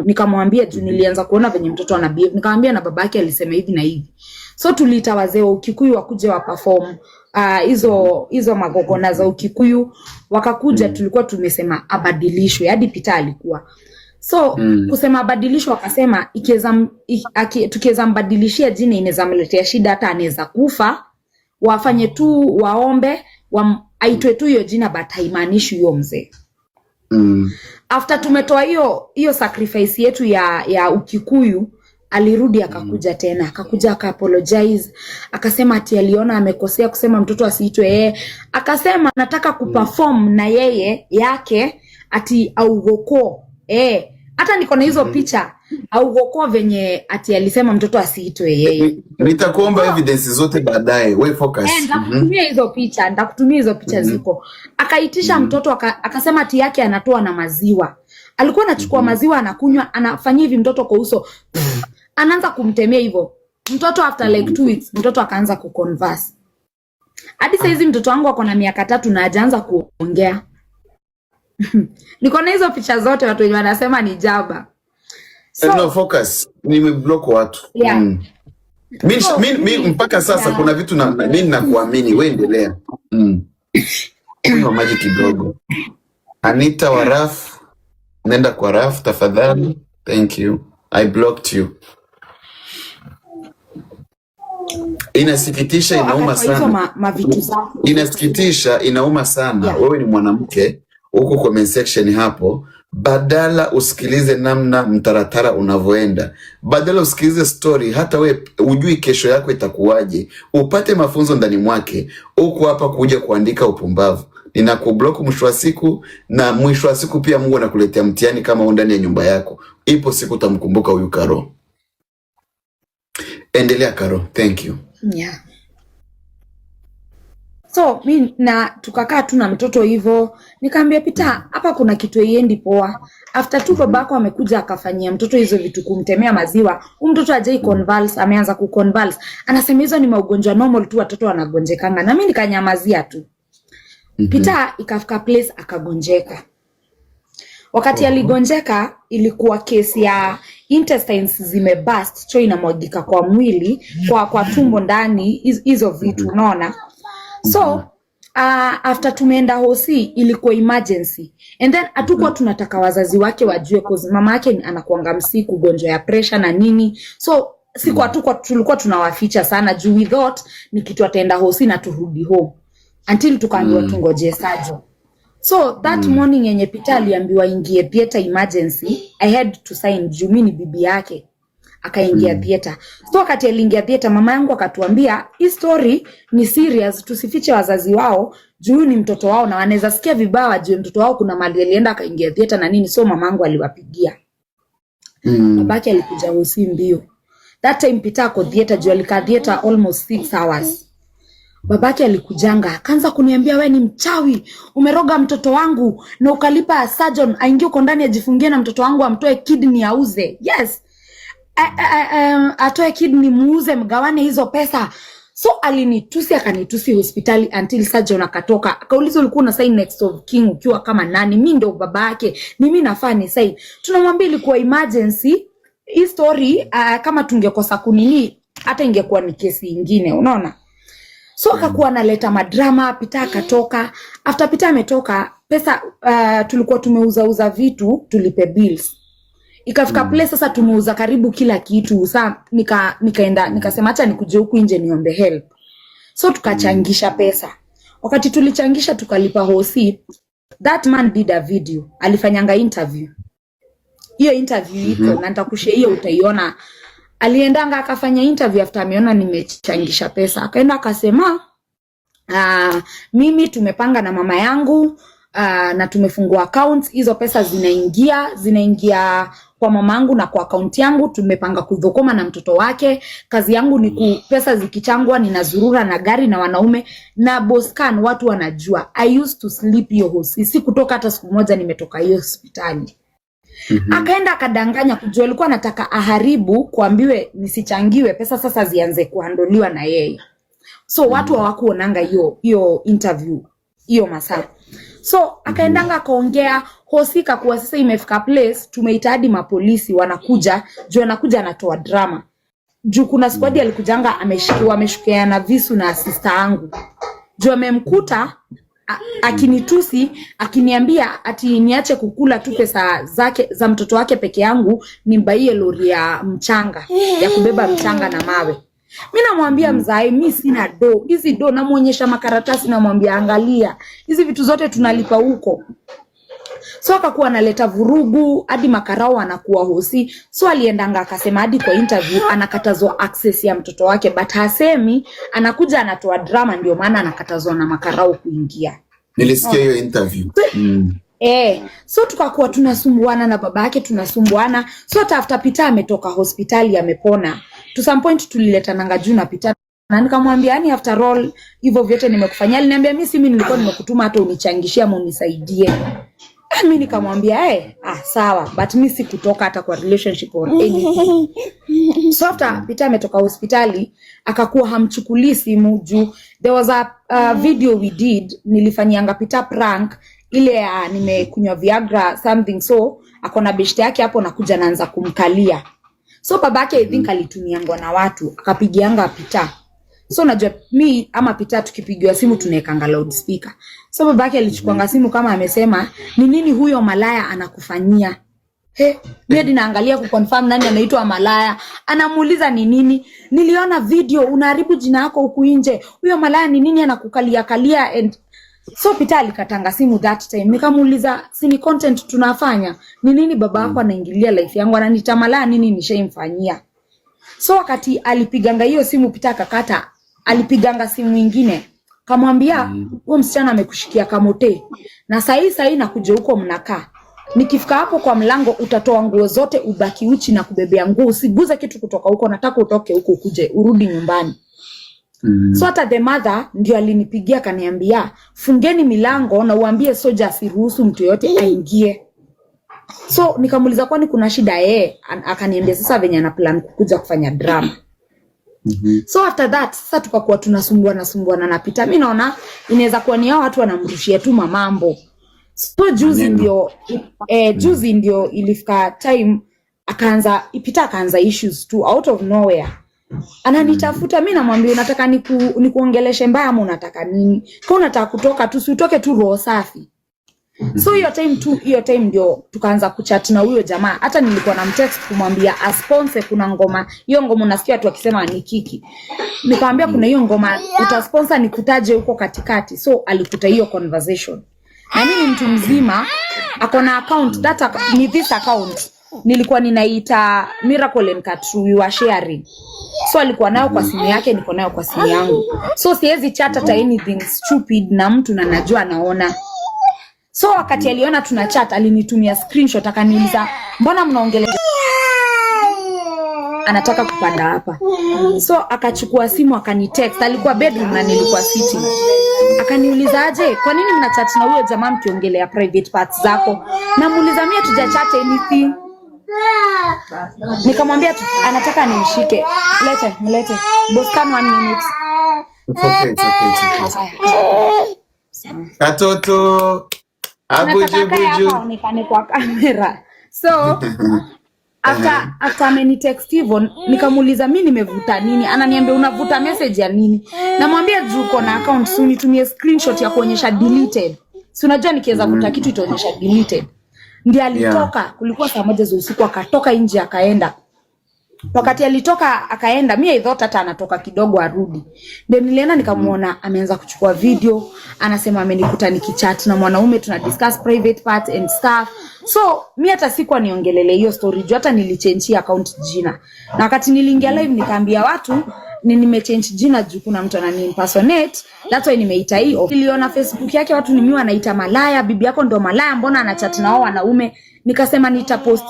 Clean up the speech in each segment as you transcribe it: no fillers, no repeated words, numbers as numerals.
nikamwambia juu nilianza kuona venye mtoto anabehave, nikamwambia na babake alisema hivi na hivi. So tuliita wazee wa Ukikuyu wakuje wa perform hizo magogona za Ukikuyu, wakakuja. Tulikuwa tumesema abadilishwe, hadi Peter alikuwa. So kusema abadilishwe, wakasema tukiweza mbadilishia jina inaweza mletea shida, hata anaweza kufa. Wafanye tu waombe aitwe tu hiyo jina, but haimaanishi hiyo mzee. After tumetoa hiyo sacrifice yetu ya Ukikuyu, alirudi akakuja tena, akakuja apologize, akasema ati aliona amekosea kusema mtoto asiitwe yeye. Akasema nataka kuperform na yeye yake ati Augoko. Hata niko na hizo picha Augoko venye ati alisema mtoto asiitwe yeye. Nitakuomba evidence zote baadaye. We focus. Ndakutumia hizo picha ziko. Akaitisha mtoto akasema ati yake anatoa na maziwa. Alikuwa anachukua maziwa anakunywa, anafanyia hivi mtoto kwa uso. Anaanza kumtemea hivyo. Mtoto after like 2 weeks mtoto akaanza kuconverse. Hadi sasa hizi mtoto wangu ako na miaka 3 na hajaanza kuongea. Niko na hizo picha zote, watu wengi wanasema ni jaba. So, no focus. Nimeblock watu. Yeah. Mimi mpaka sasa kuna vitu mimi nakuamini, wewe endelea. Kunywa maji kidogo. Anita wa Raf, nenda kwa Raf tafadhali. Thank you. I blocked you. Inasikitisha, inauma sana. Inasikitisha, inauma sana. Yeah. Wewe ni mwanamke, huko comment section hapo, badala usikilize namna mtaratara unavoenda, badala usikilize story, hata we ujui kesho yako itakuwaje, upate mafunzo ndani mwake, huko hapa kuja kuandika upumbavu. Ninakublock mwisho wa siku, na mwisho wa siku pia Mungu anakuletea mtihani kama ndani ya nyumba yako. Ipo siku utamkumbuka huyu Karo. Endelea Karo, thank you. Yeah. So mimi tukakaa tu na mtoto hivyo, nikamwambia Peter, hapa kuna kitu iendi poa. After tu babako amekuja akafanyia mtoto hizo vitu, kumtemea maziwa, mtoto ajai convulse, ameanza kuconvulse. Anasema hizo ni maugonjwa normal tu, watoto wanagonjekanga. Na mimi nikanyamazia tu. Peter ikafika place akagonjeka. Wakati aligonjeka ilikuwa kesi ya intestines zimeburst, cho inamwagika kwa mwili, kwa tumbo ndani, hizo vitu unaona. So after tumeenda hosi ilikuwa emergency, and then hatukuwa tunataka wazazi wake wajue cause mama yake anakuanga msiku ugonjwa ya pressure na nini. So tulikuwa tunawaficha sana juu we thought ni kitu ataenda hosi na turudi home until tukaambiwa tungoje surgery. So that morning yenye Peter aliambiwa ingie theater emergency, I had to sign juu mimi ni bibi yake. Akaingia theater. So wakati aliingia theater, mama yangu akatuambia hii story ni serious, tusifiche wazazi wao juu ni mtoto wao na wanaweza sikia vibaya wajue mtoto wao kuna mali alienda akaingia theater na nini. So mama yangu aliwapigia. Babake alikuja hosi mbio. That time Peter ako theater, juu alikaa theater almost 6 hours. Babake alikujanga akaanza kuniambia wewe ni mchawi, umeroga mtoto wangu na ukalipa surgeon aingie uko ndani ajifungie na mtoto wangu amtoe kidney auze. Yes. Atoe kidney muuze mgawane hizo pesa. So alinitusi akanitusi hospitali until surgeon akatoka. Akauliza ulikuwa una sign next of king ukiwa kama nani? Mimi ndio babake. Mimi nafaa ni sign. Tunamwambia ilikuwa emergency. Hii story kama tungekosa kunini hata ingekuwa ni kesi nyingine, unaona? So akakuwa analeta madrama. Peter akatoka. After Peter ametoka, pesa tulikuwa tumeuza vitu tulipe bills. Ikafika place sasa tumeuza karibu kila kitu. Sasa nikaenda nikasema acha nikuje huku nje niombe help. So tukachangisha pesa. Wakati tulichangisha tukalipa hosi. That man did a video. Alifanyanga interview. Hiyo interview iko na nitakushare hiyo utaiona. Aliendanga akafanya interview after ameona nimechangisha pesa. Akaenda akasema mimi tumepanga na mama yangu na tumefungua accounts, hizo pesa zinaingia kwa mamangu na kwa account yangu, tumepanga kudhokoma na mtoto wake. Kazi yangu ni pesa zikichangwa ninazurura na gari na wanaume na Boscan, watu wanajua. I used to sleep hiyo hosi. Si kutoka hata siku moja nimetoka hiyo hospitali. Akaenda akadanganya kujua alikuwa anataka aharibu, kuambiwe nisichangiwe pesa sasa zianze kuhandoliwa na yeye. So watu hawakuonanga hiyo interview hiyo masaa. So akaendanga akaongea hosika kuwa sasa imefika place tumeita hadi mapolisi wanakuja, juu anakuja anatoa drama. Juu kuna squad alikujanga ameshukia na visu na sister yangu. Juu amemkuta akinitusi, akiniambia ati niache kukula tu pesa zake za mtoto wake peke yangu, nimbaie lori ya mchanga ya kubeba mchanga na mawe. Mimi namwambia mzai, mimi sina do. Hizi do namuonyesha makaratasi, namwambia angalia, hizi vitu zote tunalipa huko. So akakuwa analeta vurugu hadi makarao anakuwa hosi. So aliendanga akasema hadi kwa interview anakatazwa access ya mtoto wake, but hasemi, anakuja anatoa drama ndio maana anakatazwa na makarao kuingia. Nilisikia hiyo interview. So tukakuwa tunasumbuana na babake, tunasumbuana. So after Peter ametoka hospitali amepona, to some point tulileta nanga juu na Peter, na nikamwambia yani after all hivyo vyote nimekufanyia. Aliniambia mimi nilikuwa nimekutuma hata unichangishia ama unisaidie. Mimi nikamwambia sawa, but mimi sikutoka hata kwa relationship or anything. So after Peter ametoka hospitali akakuwa hamchukuli simu juu there was a video we did, nilifanyanga Peter prank ile ya nimekunywa Viagra something, so akona beshte yake hapo nakuja naanza kumkalia. So babake I think alitumiangwa na watu akapigianga Peter. So najua mi ama Peter tukipigiwa simu tunaekanga loudspeaker. So babake alichukuanga simu kama amesema ni nini huyo malaya anakufanyia. Mimi hadi naangalia kuconfirm nani anaitwa malaya. Anamuuliza ni nini? Niliona video unaharibu jina lako huku nje. Huyo malaya ni nini anakukalia and so Peter alikatanga simu that time. Nikamuuliza si ni content tunafanya? Ni nini baba yako anaingilia life yangu, ananiita malaya nini nishaimfanyia? So wakati alipiganga hiyo simu Peter akakata, alipiganga simu nyingine. Kamwambia huyo msichana amekushikia kamote. Na sahi nakuja huko mnakaa. Nikifika hapo kwa mlango utatoa nguo zote ubaki uchi na kubebea nguo, usiguze kitu kutoka huko, nataka utoke huko ukuje urudi nyumbani. So hata the mother ndio alinipigia kaniambia fungeni milango na uambie soja asiruhusu mtu yote aingie. So nikamuuliza kwani kuna shida akaniambia sasa venye ana plan kukuja kufanya drama. So after that sasa tukakuwa tunasumbuana na Peter. Mimi naona inaweza kuwa ni hao watu wanamrushia tu mambo. So juzi ndio ilifika time Peter akaanza issues tu out of nowhere. Ananitafuta, mimi namwambia unataka nikuongeleshe mbaya ama unataka nini? Kama unataka kutoka tu si utoke tu roho safi. So hiyo time ndio tukaanza kuchat na huyo jamaa. Hata nilikuwa na mtext kumwambia asponsor kuna ngoma. Hiyo ngoma unasikia watu wakisema ni kiki. Nikamwambia kuna hiyo ngoma utasponsor nikutaje huko katikati. So alikuta hiyo conversation. Na mimi mtu mzima akona account ni this account. Nilikuwa ninaita Miracle and Katru we were sharing. So alikuwa nayo kwa simu yake, niko nayo kwa simu yangu. So siwezi chat hata anything stupid na mtu na najua naona. So wakati aliona tuna chat alinitumia screenshot akaniuliza mbona mnaongelea anataka kupanda hapa. So akachukua simu akanitext, alikuwa bedroom na nilikuwa sitting. Akaniuliza aje kwa nini mnachat na huyo jamaa mkiongelea private parts zako? Namuuliza mimi hatujachat anything. Nikamwambia anataka nimshike. Mlete. Boss come 1 minute. It's okay. Katoto. Abuju. Nikane kwa kamera. So after amenitext hivyo nikamuuliza mimi nimevuta nini? Ananiambia unavuta message ya nini? Namwambia juu uko na account so nitumie screenshot ya kuonyesha deleted. Si unajua nikiweza kuvuta kitu itaonyesha deleted. Ndiye alitoka, kulikuwa saa 1 za usiku akatoka nje akaenda. Wakati alitoka akaenda, mimi I thought hata anatoka kidogo arudi. Ndio nilienda nikamuona ameanza kuchukua video, anasema amenikuta nikichat na mwanaume tuna discuss private parts and stuff. So mimi hata sikuwa niongelele hiyo story, hata nilichange account jina. Na wakati niliingia live nikaambia watu nimechange jina juu kuna mtu anani impersonate, that's why nimeita hiyo. Niliona Facebook yake watu ni mimi wanaita malaya, bibi yako ndo malaya, mbona anachat na wao wanaume? Nikasema nitapost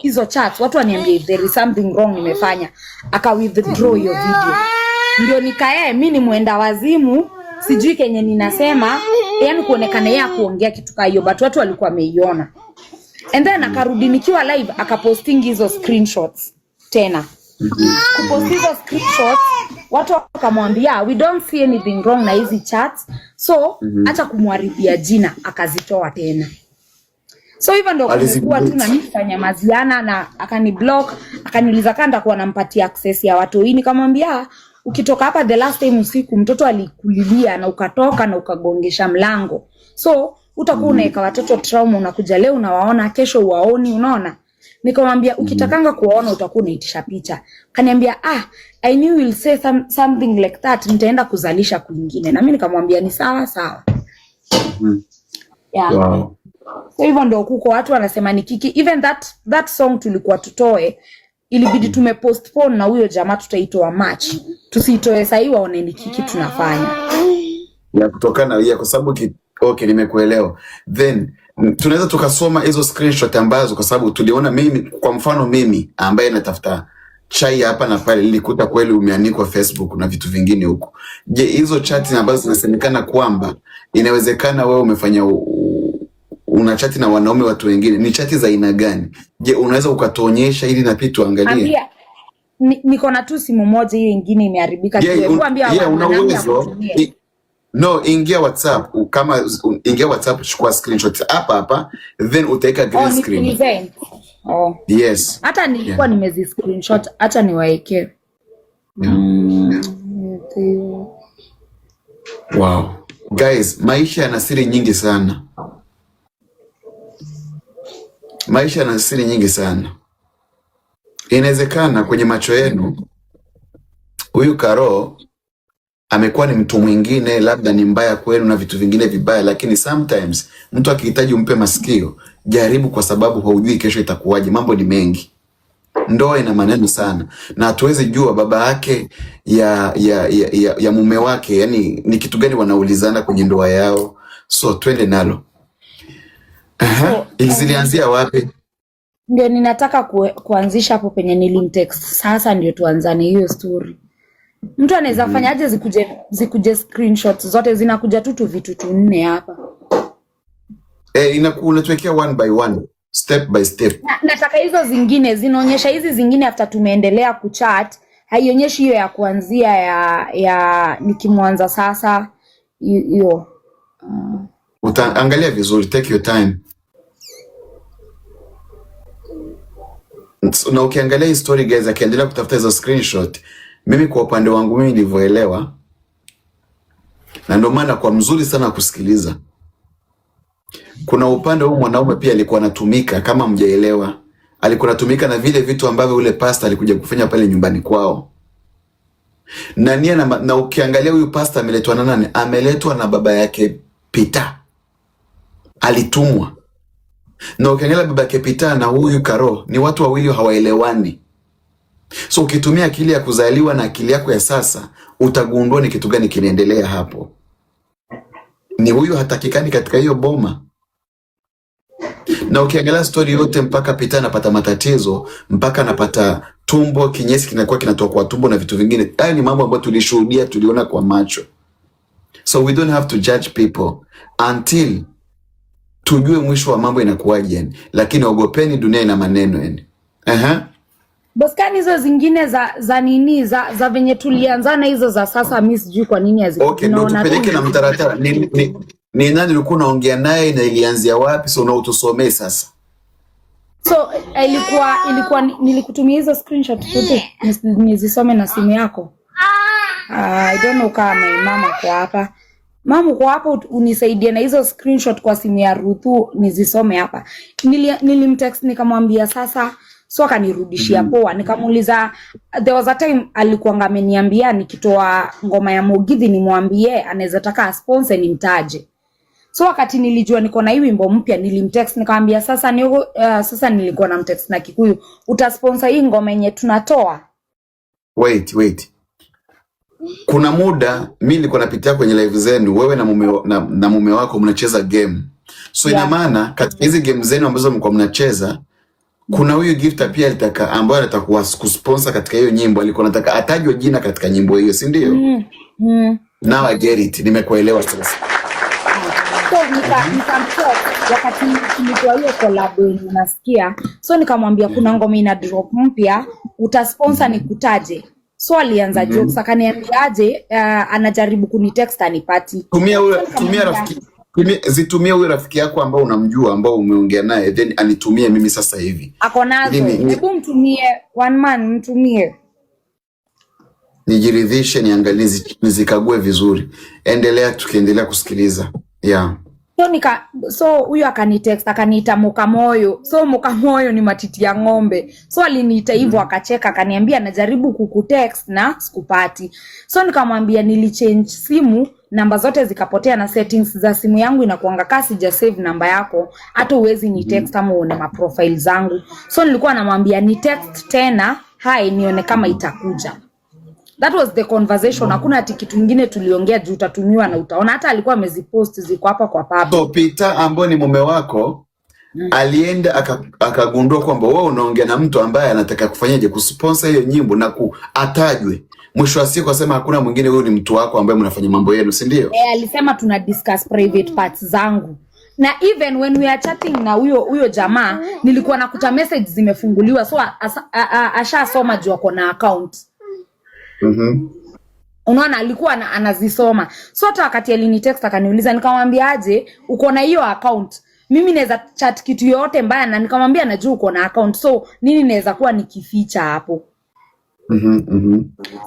hizo chats, watu waniambia if there is something wrong nimefanya. Aka withdraw hiyo video. Ndio nikae mimi ni muenda wazimu, sijui kenye ninasema, yani kuonekana yeye kuongea kitu kama hiyo, but watu walikuwa wameiona. And then akarudi nikiwa live akaposting hizo screenshots tena. Kupost hizo screenshots watu wakamwambia we don't see anything wrong na hizi chats, so acha kumharibia jina, akazitoa tena. So hivyo ndio kumekuwa tu Aliziblock. na mimi kufanya maziana, na akaniblock, akaniuliza kanda kuwa nampatia access ya watu hii. Nikamwambia ukitoka hapa the last time usiku mtoto alikulilia na ukatoka na ukagongesha mlango. So utakuwa unaweka watoto trauma, unakuja leo unawaona, kesho uwaoni, unaona? Nikamwambia ukitakanga kuwaona utakuwa unaitisha picha. Kaniambia I knew you'll say something like that, nitaenda kuzalisha kwingine. Na mimi nikamwambia ni sawa sawa. Yeah. Wow. So hivyo ndio kuko watu wanasema ni kiki. Even that song tulikuwa tutoe, ilibidi tumepostpone na huyo jamaa tutaitoa March. Tusiitoe sasa hivi waone ni kiki tunafanya. Ya kutokana ya kwa sababu okay, nimekuelewa. Then tunaweza tukasoma hizo screenshot ambazo, kwa sababu tuliona, mimi kwa mfano mimi ambaye natafuta chai hapa na pale, nilikuta kweli umeandikwa Facebook na vitu vingine huko. Je, hizo chati ambazo zinasemekana kwamba inawezekana wewe umefanya una chati na wanaume watu wengine, ni chati za aina gani? Je, unaweza ukatuonyesha ili na pia tuangalie? Ambia niko na tu simu moja, hiyo nyingine imeharibika. Una uwezo no, ingia WhatsApp, kama ingia WhatsApp, chukua screenshot hapa then utaweka green screen. Yes. Hata nilikuwa nimezi screenshot, hata niwaeke. Wow. Guys, maisha yana siri nyingi sana. Maisha yana siri nyingi sana. Inawezekana kwenye macho yenu huyu Karo amekuwa ni mtu mwingine, labda ni mbaya kwenu na vitu vingine vibaya, lakini sometimes mtu akihitaji umpe masikio, jaribu, kwa sababu haujui kesho itakuwaje. Mambo ni mengi. Ndoa ina maneno sana, na hatuwezi jua baba yake ya mume wake, yani ni kitu gani wanaulizana kwenye ndoa yao. So twende nalo. Zilianzia wapi? Ndio ninataka kuanzisha hapo penye nilimtext. Sasa ndio tuanzane hiyo story. Mtu anaweza fanyaje zikuje screenshots zote zinakuja tu vitu 4 hapa. Unatuwekea one by one, step by step. Nataka hizo zingine zinaonyesha, hizi zingine after tumeendelea kuchat haionyeshi hiyo ya kuanzia ya nikimwanza sasa hiyo. Utaangalia vizuri, take your time. Na ukiangalia hii story guys, akiendelea kutafuta hizo screenshot, mimi kwa upande wangu mimi nilivyoelewa, na ndio maana kwa mzuri sana kusikiliza, kuna upande huu mwanaume pia alikuwa anatumika, kama mjaelewa, alikuwa anatumika na vile vitu ambavyo ule pastor alikuja kufanya pale nyumbani kwao. Na ukiangalia huyu pastor ameletwa na nani? Ameletwa na baba yake Peter. Alitumwa. Na ukiangalia baba yake Peter na huyu Karo ni watu wawili hawaelewani. So ukitumia akili ya kuzaliwa na akili yako ya sasa, utagundua ni kitu gani kinaendelea hapo. Ni huyu hatakikani katika hiyo boma. Na ukiangalia story yote, mpaka Peter anapata matatizo, mpaka anapata tumbo, kinyesi kinakuwa kinatoka kwa tumbo na vitu vingine. Hayo ni mambo ambayo tulishuhudia, tuliona kwa macho. So we don't have to judge people until tujue mwisho wa mambo inakuwaje. Lakini ogopeni, dunia ina maneno yani. Boskani hizo zingine za nini za venye tulianzana hizo za sasa, mimi sijui kwa nini hazikuwa. Okay, ndio tupeleke na mtaratara. Ni nani ulikuwa unaongea naye na ilianzia wapi? So unaotusomee sasa. So ilikuwa nilikutumia hizo screenshot zote nizisome na simu yako. I don't know kama mama kwa hapa. Mama kwa hapo unisaidie na hizo screenshot kwa simu ya Ruthu nizisome hapa. Nilimtext nikamwambia sasa, so akanirudishia poa. Nikamuuliza, there was a time alikuwa ameniambia nikitoa ngoma ya Mugithi nimwambie anaweza taka sponsor nimtaje. So wakati nilijua niko na hii wimbo mpya nilimtext nikamwambia sasa nilikuwa na mtext na Kikuyu, utasponsor hii ngoma yenye tunatoa. Wait. Kuna muda mimi nilikuwa napitia kwenye live zenu, wewe na mume wako mnacheza game. So ina maana katika hizi game zenu ambazo mko mnacheza, kuna huyu Gifta pia alitaka, ambaye anataka kusponsor katika hiyo nyimbo, alikuwa anataka atajwe jina katika nyimbo hiyo, si ndio? Now I get it. Nimekuelewa sasa. So wakati tulikuwa hiyo collab unasikia. So nikamwambia kuna ngoma ina drop mpya, utasponsor nikutaje. So alianza jokes, akaniambiaje anajaribu kunitext anipati. Tumia Zitumie huyo rafiki yako ambao unamjua, ambao umeongea naye, then anitumie mimi sasa hivi. Ako nazo. Hebu mtumie one man, mtumie. Nijiridhishe, niangalie, nizikague vizuri. Endelea, tukiendelea kusikiliza. Yeah. So huyo akanitext akaniita Mokamoyo. So Mokamoyo ni matiti ya ng'ombe. So aliniita hivyo akacheka akaniambia najaribu kukutext na sikupati. So nikamwambia nilichange simu, namba zote zikapotea na settings za simu yangu inakuanga kasi ja save namba yako, hata uwezi ni text ama uone ma profile zangu. So nilikuwa namwambia ni text tena, hai nione kama itakuja. That was the conversation. Hakuna ati kitu kingine tuliongea juu utatumiwa na utaona. Hata alikuwa amezipost ziko hapa kwa pub. So Peter ambaye ni mume wako alienda akagundua kwamba wewe unaongea na mtu ambaye anataka kufanyaje kusponsor hiyo nyimbo na atajwe. Mwisho wa siku asema hakuna mwingine, huyu ni mtu wako ambaye mnafanya mambo yenu, si ndio? Alisema tuna discuss private parts zangu. Na even when we are chatting na huyo jamaa, nilikuwa nakuta message zimefunguliwa, so ashasoma juu ako na account. Unaona alikuwa anazisoma. So hata wakati alinitext akaniuliza, nikamwambia aje uko na hiyo account, mimi naweza chat kitu yote mbaya, na nikamwambia najua uko na account, so nini naweza kuwa nikificha hapo.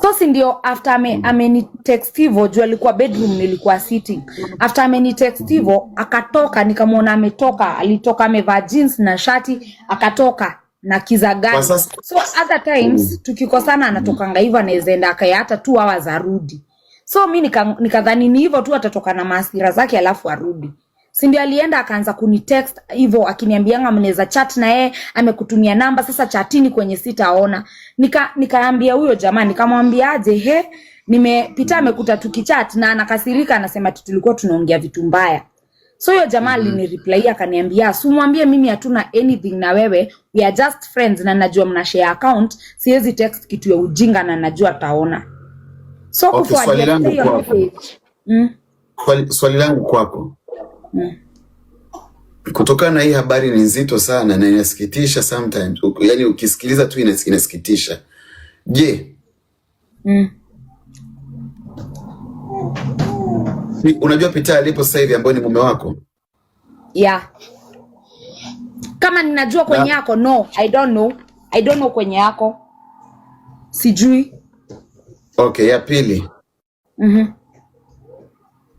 So si ndio after amenitext hivyo, juu alikuwa bedroom nilikuwa sitting. After amenitext hivyo akatoka, nikamwona ametoka, alitoka amevaa jeans na shati akatoka na kizagani. So other times tukikosana anatokanga hivyo, anaweza enda akaya hata 2 hours arudi. So mimi nikadhani ni hivyo tu atatoka na hasira zake alafu arudi. Si ndio alienda akaanza kunitext hivyo akiniambianga mnaweza chat na yeye, amekutumia namba, sasa chatini kwenye sitaona. Nikaambia huyo jamaa, nikamwambia aje nimepita amekuta tukichat na anakasirika, anasema tulikuwa tunaongea vitu mbaya. So huyo jamaa alinireply akaniambia simwambie mimi hatuna anything na wewe, we are just friends na najua mna share account, siwezi text kitu ya ujinga na najua taona. So okay, swali langu kwako. Kutokana na hii habari ni nzito sana na inasikitisha sometimes. Yaani ukisikiliza tu inasikitisha. Je, unajua Peter alipo sasa hivi ambaye ni mume wako? Yeah. Kama ninajua kwenye yako, no, I don't know kwenye yako. Sijui. Okay, ya pili.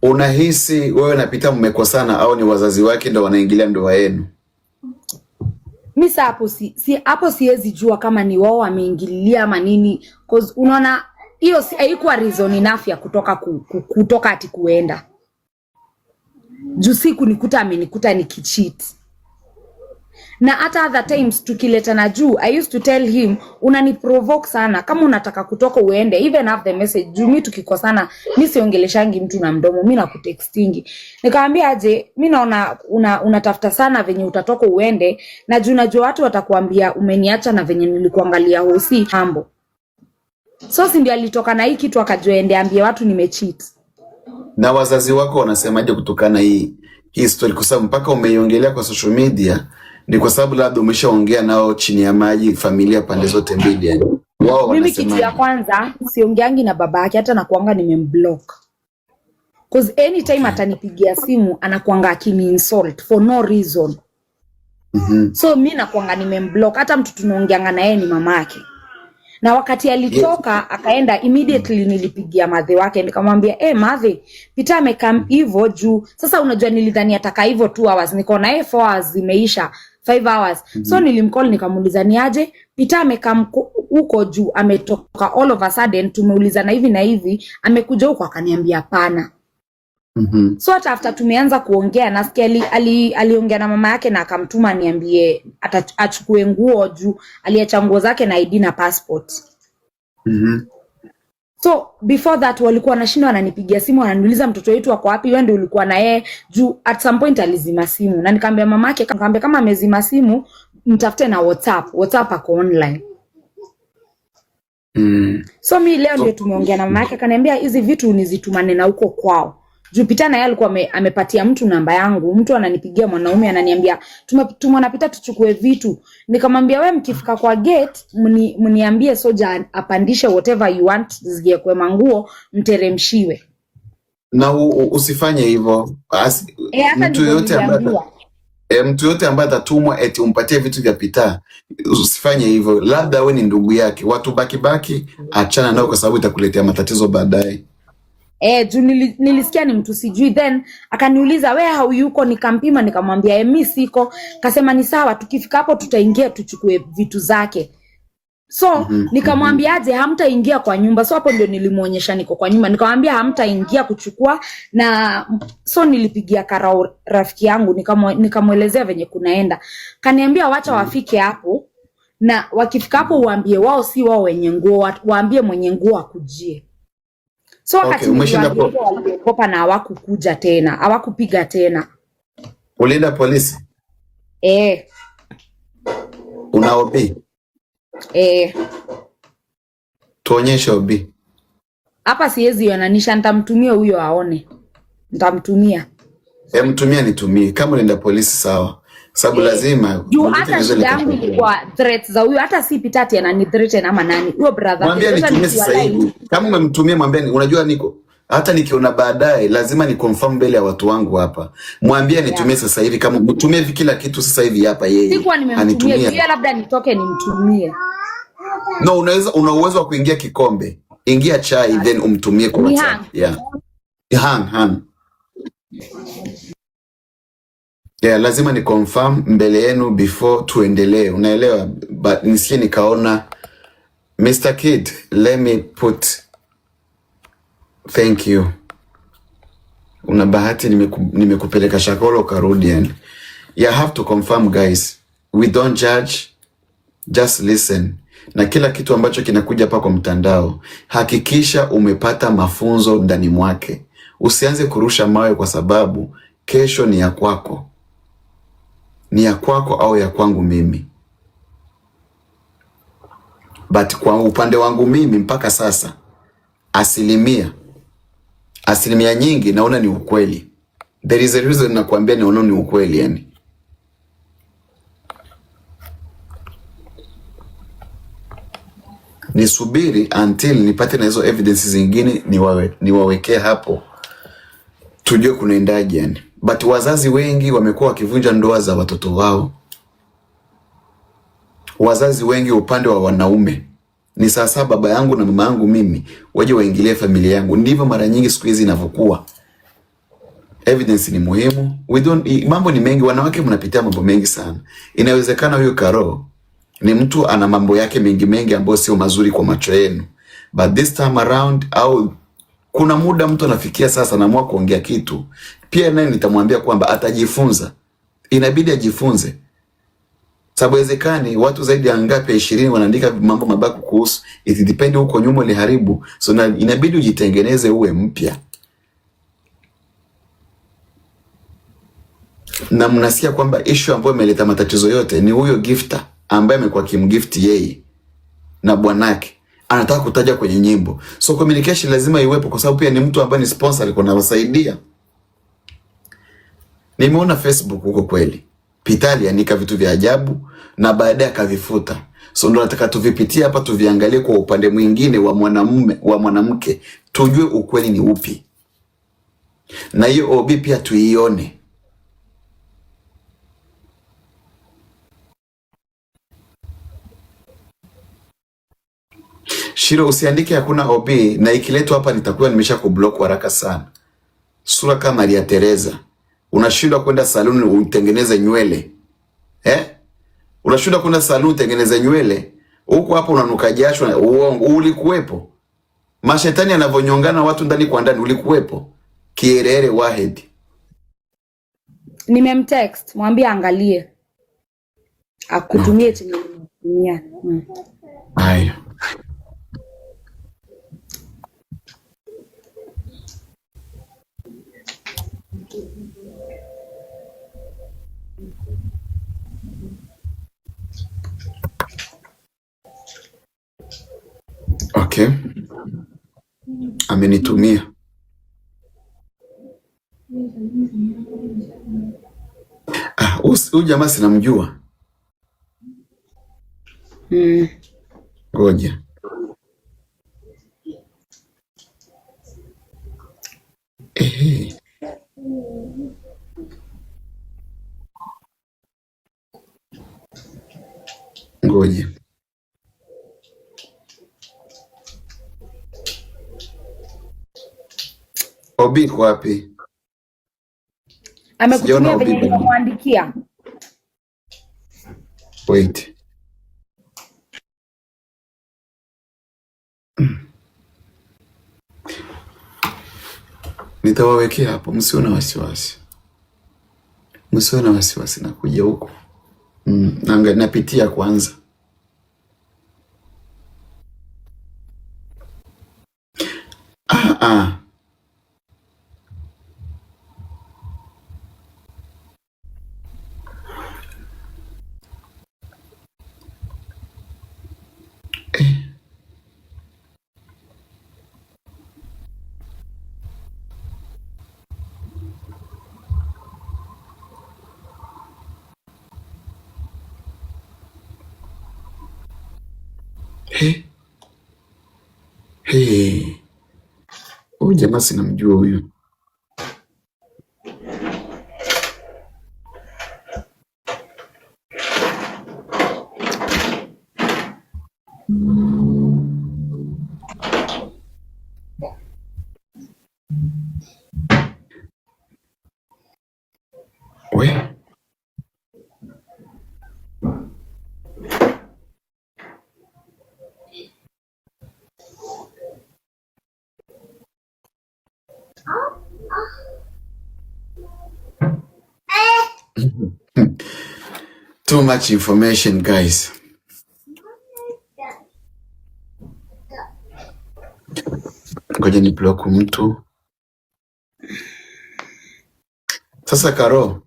Unahisi wewe na Peter mmekosana au ni wazazi wake ndio wanaingilia ndoa yenu? Mimi hapo siwezi jua kama ni wao wameingililia ama nini, cause unaona hiyo haikuwa reason enough ya kutoka ati kuenda. Juu siku amenikuta nikicheat. Na hata other times tukileta na juu, I used to tell him unaniprovoke sana, kama unataka kutoka uende, even have the message. Juu mimi tukikosana mimi siongeleshangi mtu na mdomo, mimi nakutextingi. Nikamwambia aje mimi naona unatafuta sana venye utatoka uende, na juu najua watu watakuambia umeniacha na venye nilikuangalia hosi hambo. So si ndio alitoka na hii kitu akajua ende ambie watu nimecheat. Na wazazi wako wanasemaje kutokana hii story, kwa sababu mpaka umeiongelea kwa social media? Ni kwa sababu labda umeshaongea nao chini ya maji, familia pande zote mbili yani. Wao wanasema mimi kitu ya kwanza siongeangi na baba yake, hata nakuanga nimemblock. Cause anytime atanipigia simu anakuanga akini insult for no reason. So mimi nakuanga nimemblock, hata mtu tunaongeanga na yeye ni mamake. Na wakati alitoka akaenda, immediately nilipigia madhe wake nikamwambia madhe Peter amekam hivyo juu. Sasa unajua nilidhani ataka hivyo 2 hours, niko na 4 hours zimeisha, 5 hours. So nilimcall nikamuuliza ni aje Peter amekam huko juu, ametoka all of a sudden, tumeulizana hivi na hivi, amekuja huko? Akaniambia hapana. So after tumeanza kuongea, nasikia aliongea na mama yake na akamtuma niambie achukue nguo juu aliacha nguo zake na ID na passport. So before that walikuwa wanashinda wananipigia simu wananiuliza mtoto wetu wako wapi, wewe ndio ulikuwa na yeye? Juu at some point alizima simu, na nikamwambia mama yake, nikamwambia kama amezima simu mtafute na WhatsApp ako online. So mi leo ndio tumeongea na mama yake, akaniambia hizi vitu unizitumane na huko kwao. Juu Peter na yeye alikuwa amepatia mtu namba yangu, mtu ananipigia mwanaume ananiambia tumona Peter tuchukue vitu. Nikamwambia wewe mkifika kwa gate mniambie soja apandishe whatever you want, zigie kwa manguo mteremshiwe. na usifanye hivyo. Hata Mtu yote ambaye mtu yote ambaye atatumwa eti umpatie vitu vya Peter, usifanye hivyo. Labda we ni ndugu yake, watu baki, achana nao kwa sababu itakuletea matatizo baadaye. Juu nilisikia ni mtu sijui, then akaniuliza wewe hauyuko, nikampima nikamwambia mimi siko, kasema ni sawa, tukifika hapo tutaingia tuchukue vitu zake. So nikamwambiaje hamtaingia kwa nyumba. So hapo ndio nilimuonyesha niko kwa nyumba, nikamwambia hamtaingia kuchukua. Na so nilipigia karao rafiki yangu nikamwelezea venye kunaenda. Kaniambia wacha wafike hapo, na wakifika hapo uambie wao si wao wenye nguo, waambie mwenye nguo akujie. So wakati waliogopa na hawakukuja tena, hawakupiga tena. Ulienda polisi? Una OB? Tuonyeshe OB. Hapa siwezi yonanisha, nitamtumia huyo aone. Nitamtumia. Mtumia nitumie. Kama unaenda polisi sawa. Sababu lazima hata shida yangu kwa threats za huyo, hata si Pitati anani threaten ama nani. Huyo brother. Mwambie nitumie sasa hivi. Kama umemtumia mwambie, unajua niko hata nikiona baadaye lazima ni confirm mbele ya watu wangu hapa. Mwambie nitumie sasa hivi, kama mtumie kila kitu sasa hivi hapa yeye. Sikuwa nimemtumia, pia labda nitoke nimtumie. No, una uwezo wa kuingia kikombe. Ingia chai then umtumie kwa WhatsApp. Hang. Lazima ni confirm mbele yenu before tuendelee. Unaelewa? But nisikie nikaona Mr. Kid, let me put thank you. Una bahati nimekupeleka Shakolo karudi yani. You have to confirm guys. We don't judge, just listen. Na kila kitu ambacho kinakuja hapa kwa mtandao, hakikisha umepata mafunzo ndani mwake. Usianze kurusha mawe kwa sababu kesho ni ya kwako. Ni ya kwako au ya kwangu mimi. But kwa upande wangu mimi mpaka sasa asilimia nyingi naona ni ukweli. There is a reason nakwambia naona ni ukweli yani. Nisubiri until nipate na hizo evidence zingine niwawekee hapo. Tujue kunaendaje yani. But wazazi wengi wamekuwa wakivunja ndoa za watoto wao. Wazazi wengi upande wa wanaume. Ni sasa baba yangu na mama yangu mimi waje waingilie familia yangu. Ndivyo mara nyingi siku hizi inavyokuwa. Evidence ni muhimu. Mambo ni mengi, wanawake mnapitia mambo mengi sana. Inawezekana huyo Karo ni mtu ana mambo yake mengi ambayo sio mazuri kwa macho yenu. But this time around, au kuna muda mtu anafikia sasa anaamua kuongea kitu. Pia naye nitamwambia kwamba atajifunza. Inabidi ajifunze. Sababu wezekani watu zaidi ya ngapi 20 wanaandika mambo mabaya kuhusu. It depend huko nyuma uliharibu. So inabidi ujitengeneze uwe mpya. Na mnasikia kwamba issue ambayo imeleta matatizo yote ni huyo gifter ambaye amekuwa kimgift yeye na bwanake. Anataka kutaja kwenye nyimbo. So communication lazima iwepo kwa sababu pia ni mtu ambaye ni sponsor alikuwa anawasaidia. Nimeona Facebook huko kweli. Peter aliandika vitu vya ajabu na baadaye akavifuta. So ndo nataka tuvipitie hapa tuviangalie kwa upande mwingine wa mwanamume wa mwanamke, tujue ukweli ni upi. Na hiyo OB pia tuione. Shiro, usiandike hakuna OB, na ikiletwa hapa nitakuwa nimesha kublock haraka sana. Sura kama Maria Teresa. Unashindwa kwenda saluni utengeneze nywele. Unashindwa kwenda saluni utengeneze nywele. Huko hapo unanuka jasho, uongo. Ulikuwepo. Mashetani yanavonyongana watu ndani kwa ndani, ulikuwepo. Kierere Wahed. Nimemtext, mwambie angalie. Akutumie chenye nimemtumia. Haya. Okay. Amenitumia. Huyu jamaa sinamjua. Ngoja. ikoje? Obi iko wapi? Amekutumia venye nilimwandikia. Wait. Nitawawekea hapo, msiwe na wasiwasi. Msiwe na wasiwasi, nakuja huko. Napitia kwanza. Huyu jamaa sinamjua huyu. Too much information, guys. Ngoja ni block mtu. Sasa Karo.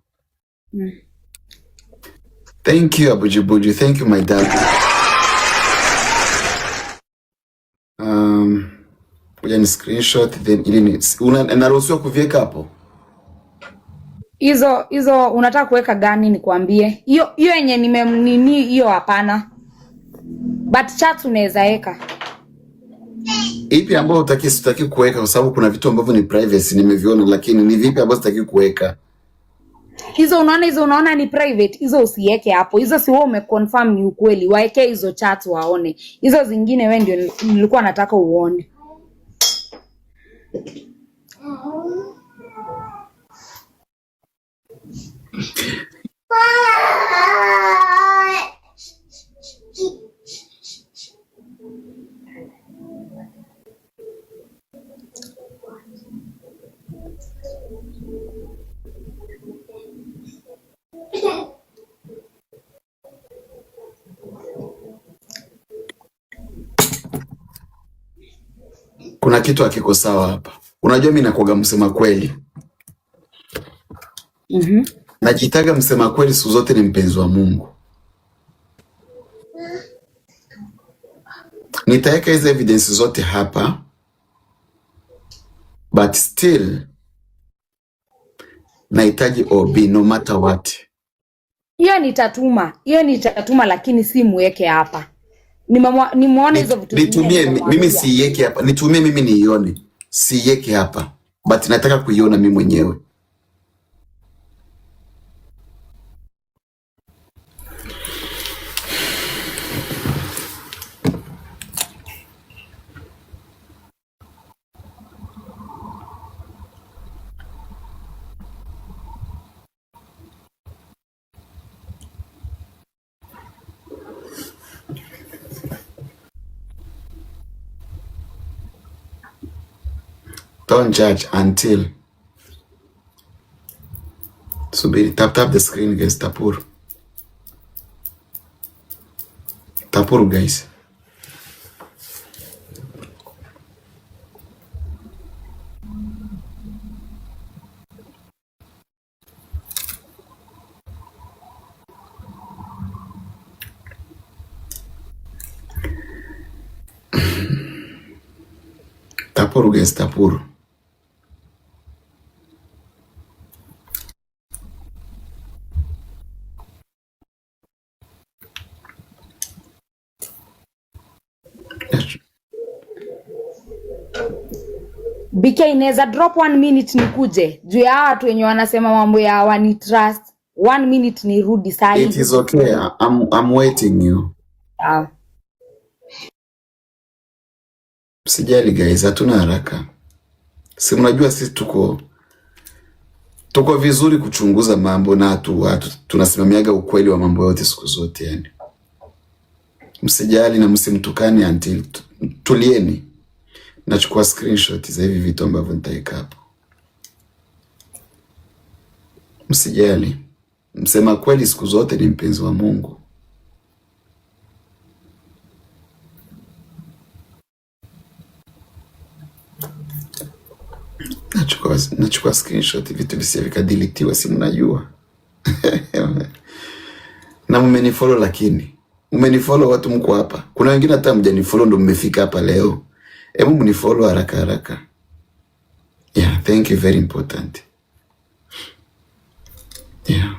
Thank you Abujibuju. Thank you my dad. Ngoja ni screenshot then ili naruhusiwa kuviweka hapo. Hizo unataka kuweka gani nikwambie? Hiyo yenye nini hiyo hapana. But chat unaweza weka. Ipi ambayo utaki kuweka kwa sababu kuna vitu ambavyo ni privacy nimeviona, lakini ni vipi ambazo utaki kuweka? Hizo unaona ni private, hizo usiweke hapo. Hizo si wewe umeconfirm ni ukweli. Waeke hizo chat waone. Hizo zingine wewe ndio nilikuwa nataka uone. Kuna kitu hakiko sawa hapa. Unajua mimi nakuaga msema kweli. Najitaga msema kweli, siku zote ni mpenzi wa Mungu. Nitaweka hizo evidence zote hapa. But still nahitaji OB no matter what. Hiyo nitatuma lakini si muweke hapa. Nimuone hizo vitu. Nitumie mimi siweke hapa. Nitumie mimi niione. Siweke hapa. But nataka kuiona mimi mwenyewe. Don't judge until. Subiri, tap the screen guys, Tapuru. Tapuru guys. Tapuru guys, Tapuru. BK inaweza drop 1 minute nikuje. Juu ya watu wenye wanasema mambo ya wani trust. 1 minute ni rudi saa hii. It is okay. I'm waiting you. Ah, Msijali guys, hatuna haraka. Si mnajua sisi tuko vizuri kuchunguza mambo na tunasimamiaga ukweli wa mambo yote siku zote yani. Msijali na msimtukane until tulieni. Nachukua screenshot za hivi vitu ambavyo nitaweka hapo. Msijali. Msema kweli siku zote ni mpenzi wa Mungu. Nachukua screenshot vitu visivyo vikadeletiwa, si mnajua. Na mmenifollow, lakini mmenifollow watu mko hapa. Kuna wengine hata mjanifollow ndo mmefika hapa leo. Hebu mnifollow haraka haraka. Yeah, thank you, very important. Yeah.